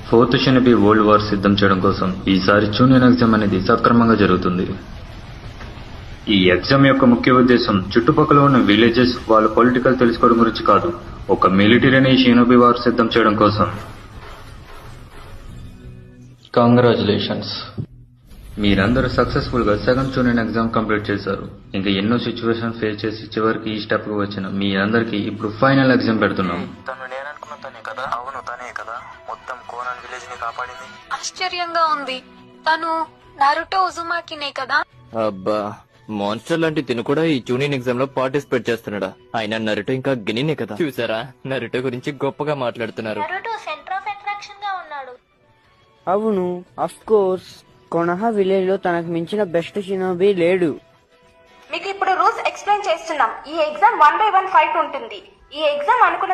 4th Shinobi world war సిద్ధం చేయడం కోసం ఈసారి చూనియన్ ఎగ్జామ్ అనేది సక్రమంగా జరుగుతుంది. ఈ ఎగ్జామ్ యొక్క ముఖ్య ఉద్దేశం చుట్టుపక్కల ఉన్న విలేజెస్ వాళ్ళ పొలిటికల్ తెలుసుకోవడం గురించి కాదు, ఒక మిలిటరీని షినోబి వార్ సిద్ధం చేయడం కోసం. కంగ్రాచులేషన్స్, మీరందరూ సక్సెస్ఫుల్ గా సెకండ్ చూనియన్ ఎగ్జామ్ కంప్లీట్ చేశారు. ఇంకా ఎన్నో సిచ్యువేషన్ ఫేస్ చేసి చివరికి ఈ స్టెప్ కు వచ్చిన మీ అందరికి ఇప్పుడు ఫైనల్ ఎగ్జామ్ పెడుతున్నాం. తను నేననుకున్న తనే కదా? అవును తనే కదా మొత్తం కోనాన్ విలేజ్ ని కాపాడింది. ఆశ్చర్యంగా ఉంది, తను నారుటో ఉజుమాకినే కదా? అబ్బా, మాన్స్టర్ లాంటి తిను కూడా ఈ జూనియర్ ఎగ్జామ్ లో పార్టిసిపేట్ చేస్తున్నాడా? ఆయన నరుటో ఇంకా గినినే కదా. చూసారా, నరుటో గురించి గొప్పగా మాట్లాడుతున్నారు. నారుటో సెంటర్ ఆఫ్ అట్రాక్షన్ గా ఉన్నాడు. అవును, అఫ్ కోర్స్ కొనహా విలేజ్ లో తనకు మించిన బెస్ట్ షినోబి లేడు. మీకు ఇప్పుడు రూల్స్ ఎక్స్ప్లెయిన్ చేస్తున్నాం. ఈ ఎగ్జామ్ 1 by 1 ఫైట్ ఉంటుంది. ఈ ఎగ్జామ్ అనుకున్న